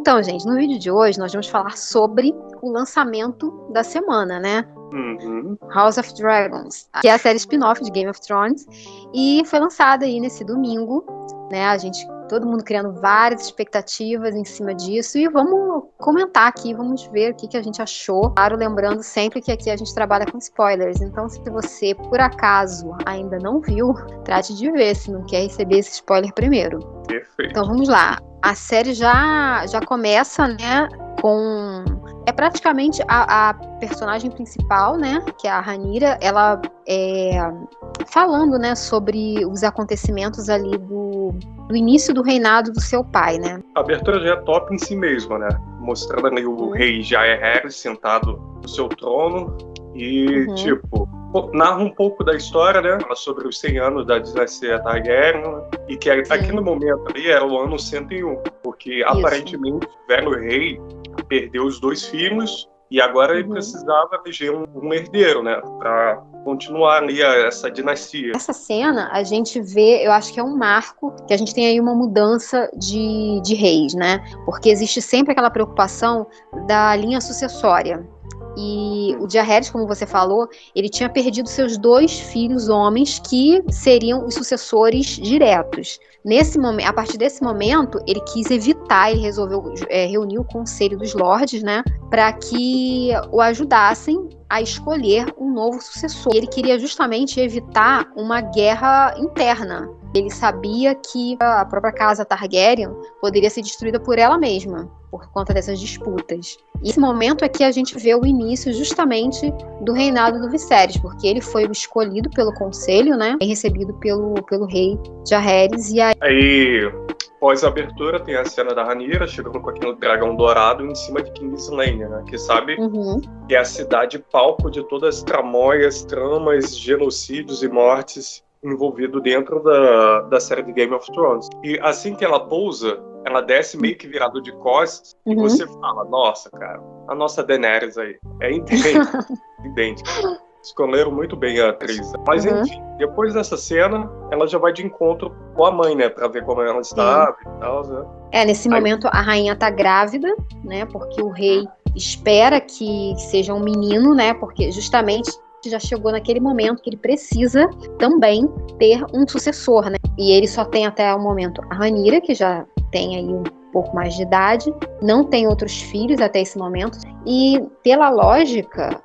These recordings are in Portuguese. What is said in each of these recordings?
Então, gente, no vídeo de hoje nós vamos falar sobre o lançamento da semana, né? House of Dragons, que é a série spin-off de Game of Thrones, e foi lançada aí nesse domingo, né? Todo mundo criando várias expectativas em cima disso, e vamos comentar aqui, vamos ver o que a gente achou. Claro, lembrando sempre que aqui a gente trabalha com spoilers, então se você, por acaso, ainda não viu, trate de ver, se não quer receber esse spoiler primeiro. Perfeito. Então vamos lá, a série já começa, né, com... É praticamente a personagem principal, né, que é a Rhaenyra, ela falando, né, sobre os acontecimentos ali do início do reinado do seu pai, né. A abertura já é top em si mesma, né, mostrando ali o rei Jaehaerys sentado no seu trono e, narra um pouco da história, né, sobre os 100 anos da dinastia Targaryen, né, e que aqui no momento ali era o ano 101, porque aparentemente o velho rei perdeu os 2 filhos e agora ele precisava eleger um herdeiro, né, para continuar ali essa dinastia. Essa cena a gente vê, eu acho que é um marco, que a gente tem aí uma mudança de reis, né, porque existe sempre aquela preocupação da linha sucessória. E o Jaehaerys, como você falou, ele tinha perdido seus 2 filhos homens que seriam os sucessores diretos. A partir desse momento, ele quis evitar, ele resolveu reunir o Conselho dos Lordes, né, para que o ajudassem a escolher um novo sucessor. Ele queria justamente evitar uma guerra interna. Ele sabia que a própria casa Targaryen poderia ser destruída por ela mesma, por conta dessas disputas. E esse momento é que a gente vê o início justamente do reinado do Viserys, porque ele foi o escolhido pelo conselho, né, e recebido pelo rei Jaehaerys. E aí, pós-abertura, tem a cena da Rhaenyra chegando com aquele dragão dourado em cima de Kingsland, né, que sabe que é a cidade palco de todas as tramóias, tramas, genocídios e mortes envolvido dentro da série de Game of Thrones. E assim que ela pousa, ela desce meio que virado de costas e você fala, nossa, cara, a nossa Daenerys aí é idêntica. Escolheram muito bem a atriz. Mas enfim, depois dessa cena, ela já vai de encontro com a mãe, né, pra ver como ela está e tal, né. Nesse momento a rainha tá grávida, né, porque o rei espera que seja um menino, né, porque justamente já chegou naquele momento que ele precisa também ter um sucessor, né? E ele só tem até o momento a Rhaenyra, que já tem aí um pouco mais de idade, não tem outros filhos até esse momento, e pela lógica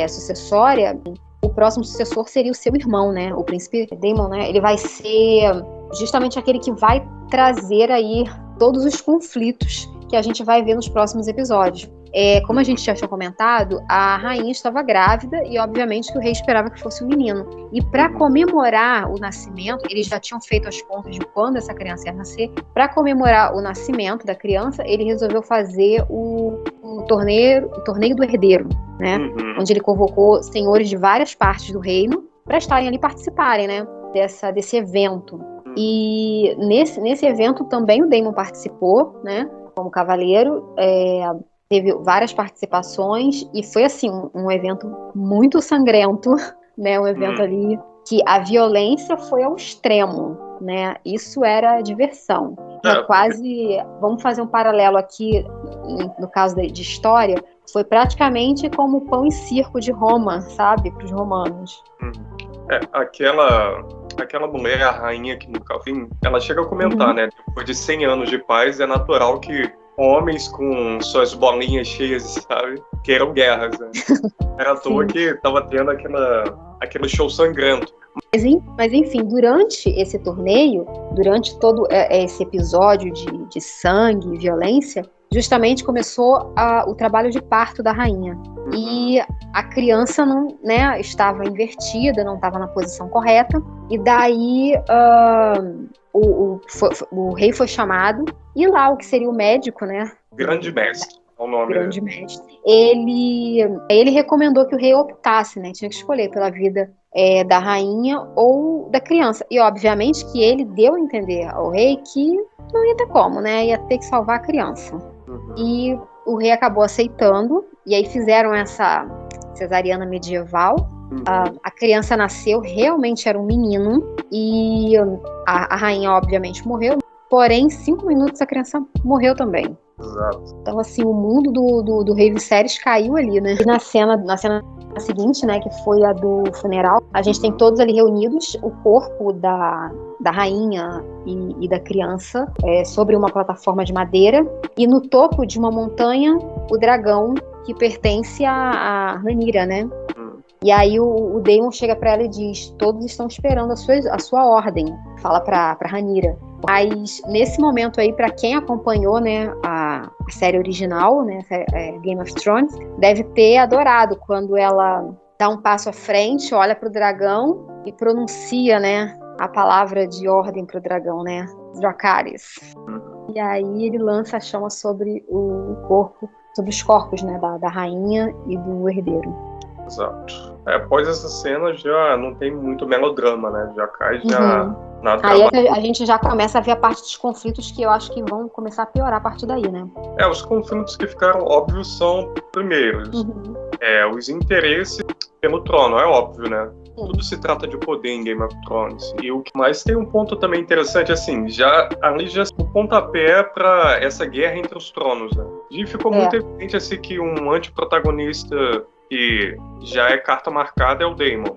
sucessória, o próximo sucessor seria o seu irmão, né? O príncipe Daemon, né? Ele vai ser justamente aquele que vai trazer aí todos os conflitos que a gente vai ver nos próximos episódios. Como a gente já tinha comentado, a rainha estava grávida e obviamente que o rei esperava que fosse um menino. E para comemorar o nascimento, eles já tinham feito as contas de quando essa criança ia nascer. Para comemorar o nascimento da criança, ele resolveu fazer o torneio do herdeiro, né? Onde ele convocou senhores de várias partes do reino para estarem ali, participarem, né, desse evento. E nesse evento também o Daemon participou, né, como cavaleiro. Teve várias participações e foi assim um evento muito sangrento, né? Um evento ali que a violência foi ao extremo, né? Isso era diversão. Quase, vamos fazer um paralelo aqui no caso de história, foi praticamente como o pão e circo de Roma, sabe, para os romanos. Aquela mulher, a rainha que no fim, ela chega a comentar, né? Depois de 100 anos de paz, é natural que homens com suas bolinhas cheias, sabe, queiram guerras, né? Era à toa que tava tendo aquele show sangrento. Mas enfim, durante esse torneio, durante todo esse episódio de sangue e violência, justamente começou o trabalho de parto da rainha. E a criança não, né, estava invertida, não estava na posição correta, e daí o rei foi chamado, e lá o que seria o médico, né? Grande mestre, é o nome. Grande mestre. Ele recomendou que o rei optasse, né? Tinha que escolher pela vida da rainha ou da criança. E obviamente que ele deu a entender ao rei que não ia ter como, né? Ia ter que salvar a criança. E o rei acabou aceitando, e aí fizeram essa cesariana medieval. A criança nasceu, realmente era um menino, e a rainha obviamente morreu, porém em 5 minutos a criança morreu também. Exato. Então, assim, o mundo do Rei Viserys caiu ali, né? E na cena seguinte, né, que foi a do funeral, a gente tem todos ali reunidos, o corpo da rainha e da criança sobre uma plataforma de madeira, e no topo de uma montanha, o dragão que pertence a Rhaenyra, né? E aí o Daemon chega pra ela e diz: todos estão esperando a sua ordem. Fala pra Rhaenyra. Mas nesse momento aí, pra quem acompanhou, né, a série original, né, Game of Thrones, deve ter adorado quando ela dá um passo à frente, olha pro dragão e pronuncia, né, a palavra de ordem pro dragão, né, Dracarys. E aí ele lança a chama sobre o corpo, sobre os corpos, né, da rainha e do herdeiro. Exato. Após essa cena já não tem muito melodrama, né? Já cai na drama. Aí a gente já começa a ver a parte dos conflitos que eu acho que vão começar a piorar a partir daí, né? Os conflitos que ficaram óbvios são, primeiros, os interesses pelo trono, é óbvio, né? Tudo se trata de poder em Game of Thrones. E o que mais tem um ponto também interessante, assim, ali já o pontapé para essa guerra entre os tronos, né? E ficou muito evidente, assim, que um antiprotagonista que já é carta marcada é o Daemon.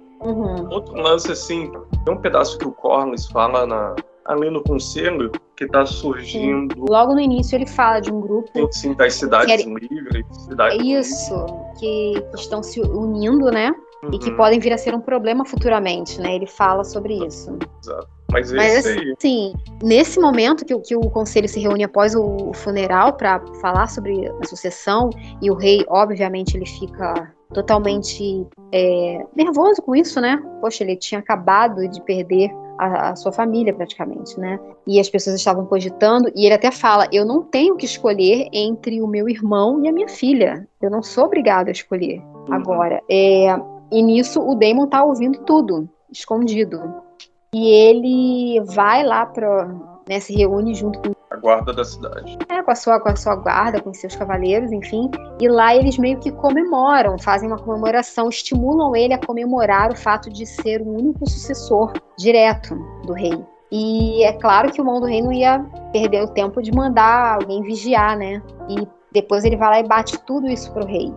Outro lance, assim, tem um pedaço que o Corlys fala ali no conselho, que tá surgindo... Sim. Logo no início ele fala de um grupo... Sim, das cidades livres. Que estão se unindo, né? E que podem vir a ser um problema futuramente, né? Ele fala sobre isso. Exato. Mas assim, nesse momento que o conselho se reúne após o funeral para falar sobre a sucessão, e o rei, obviamente, ele fica totalmente nervoso com isso, né? Poxa, ele tinha acabado de perder a sua família, praticamente, né? E as pessoas estavam cogitando, e ele até fala: eu não tenho que escolher entre o meu irmão e a minha filha. Eu não sou obrigado a escolher agora. E nisso o Daemon tá ouvindo tudo, escondido. E ele vai lá se reúne junto com a guarda da cidade. Com a sua guarda, com seus cavaleiros, enfim. E lá eles meio que comemoram, fazem uma comemoração, estimulam ele a comemorar o fato de ser o único sucessor direto do rei. E é claro que o mão do rei não ia perder o tempo de mandar alguém vigiar, né? E depois ele vai lá e bate tudo isso pro rei.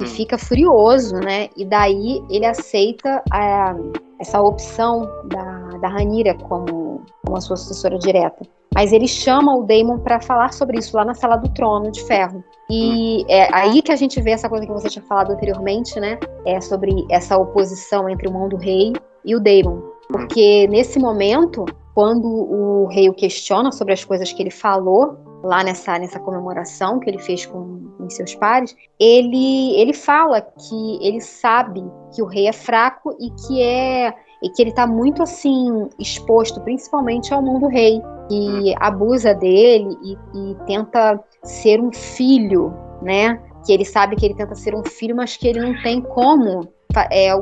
E fica furioso, né? E daí ele aceita essa opção da Rhaenyra como a sua sucessora direta. Mas ele chama o Daemon para falar sobre isso lá na Sala do Trono de Ferro. E é aí que a gente vê essa coisa que você tinha falado anteriormente, né? Sobre essa oposição entre o mão do rei e o Daemon. Porque nesse momento, quando o rei o questiona sobre as coisas que ele falou lá nessa comemoração que ele fez com seus pares, ele fala que ele sabe que o rei é fraco e que ele está muito assim exposto, principalmente ao mão do rei, que abusa dele e tenta ser um filho, né? Que ele sabe que ele tenta ser um filho, mas que ele não tem como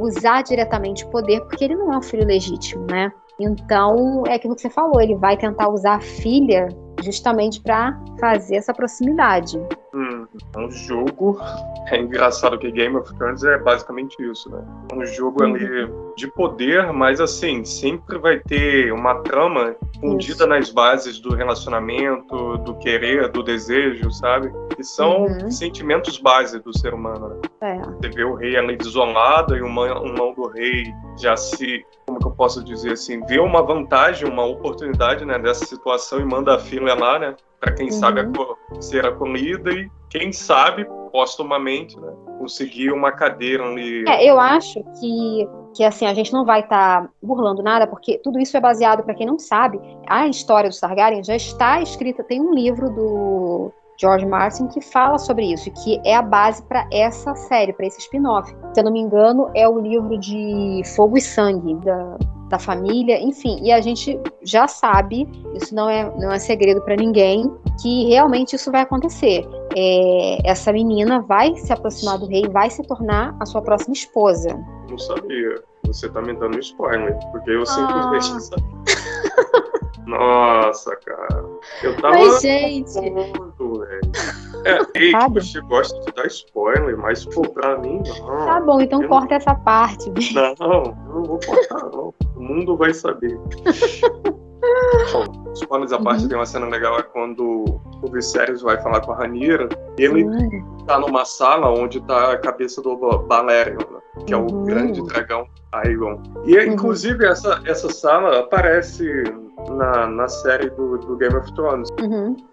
usar diretamente o poder, porque ele não é um filho legítimo, né? Então, é aquilo que você falou, ele vai tentar usar a filha justamente para fazer essa proximidade. Um jogo, é engraçado que Game of Thrones é basicamente isso, né? Um jogo ali de poder, mas assim, sempre vai ter uma trama fundida nas bases do relacionamento, do querer, do desejo, sabe? Que são sentimentos base do ser humano, né? Você vê o rei ali isolado e o mão do rei já como que eu posso dizer assim, vê uma vantagem, uma oportunidade, né, dessa situação e manda a filha lá, né, para quem sabe ser acolhida e quem sabe, postumamente, né, conseguir uma cadeira ali. Eu acho que assim, a gente não vai estar burlando nada, porque tudo isso é baseado, para quem não sabe, a história do Targaryen já está escrita, tem um livro do George Martin que fala sobre isso, que é a base para essa série, para esse spin-off. Se eu não me engano, é o livro de Fogo e Sangue da família, enfim. E a gente já sabe, isso não é segredo para ninguém, que realmente isso vai acontecer. Essa menina vai se aproximar do rei, vai se tornar a sua próxima esposa. Não sabia. Você tá me dando spoiler, porque eu simplesmente sabia. Nossa, cara. Eu tava... Mas, gente... Você gosta de dar spoiler, mas, pô, pra mim, não. Tá bom, então corta essa parte. Não vou cortar, não. O mundo vai saber. Bom, spoilers à parte, tem uma cena legal, é quando o Viserys vai falar com a Rhaenyra, ele tá numa sala onde tá a cabeça do Balerion, né? Que é o grande dragão Aegon. E, inclusive, essa sala aparece na série do Game of Thrones.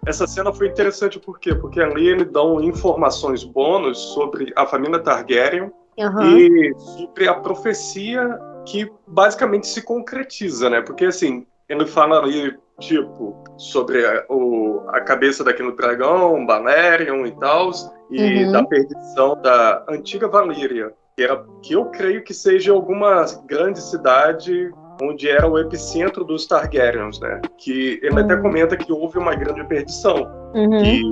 Essa cena foi interessante por quê? Porque ali eles dão informações bônus sobre a família Targaryen e sobre a profecia que basicamente se concretiza, né? Porque, assim, ele fala ali, tipo, sobre a cabeça daquele dragão, Balerion e tal, e da perdição da antiga Valíria, que eu creio que seja alguma grande cidade onde era o epicentro dos Targaryens, né? Que ele até comenta que houve uma grande perdição. Que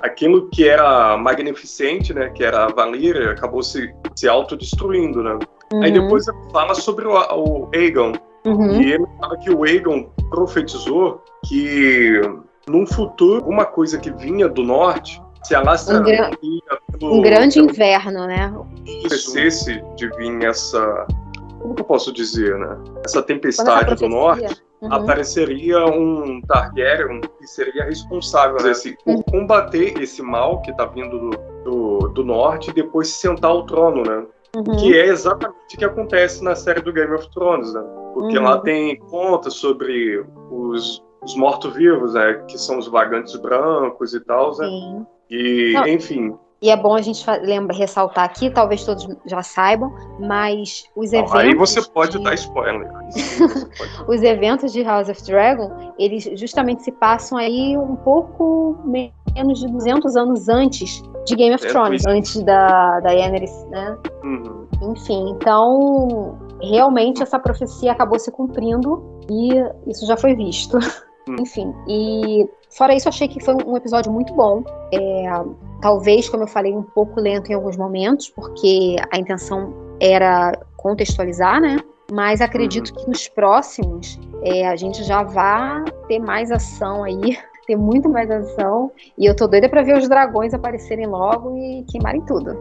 aquilo que era magnificente, né? Que era a Valíria, acabou se autodestruindo, né? Aí depois ele fala sobre o Aegon. E ele fala que o Aegon profetizou que num futuro, uma coisa que vinha do norte se alastraria um grande inverno, né? Se de vir essa... Como que eu posso dizer, né? Essa tempestade do norte, apareceria um Targaryen que seria responsável, né, por combater esse mal que está vindo do norte e depois se sentar ao trono, né? Que é exatamente o que acontece na série do Game of Thrones, né? Porque lá tem conta sobre os mortos-vivos, né? Que são os vagantes brancos e tal, né? E, enfim... E é bom a gente ressaltar aqui, talvez todos já saibam, mas os eventos... Aí você pode dar spoiler. Os eventos de House of Dragon, eles justamente se passam aí um pouco menos de 200 anos antes de Game of Thrones, antes da Daenerys, né? Enfim, então, realmente essa profecia acabou se cumprindo e isso já foi visto. Enfim, e fora isso, achei que foi um episódio muito bom. Talvez, como eu falei, um pouco lento em alguns momentos, porque a intenção era contextualizar, né? Mas acredito que nos próximos a gente já vai ter mais ação aí, ter muito mais ação. E eu tô doida pra ver os dragões aparecerem logo e queimarem tudo.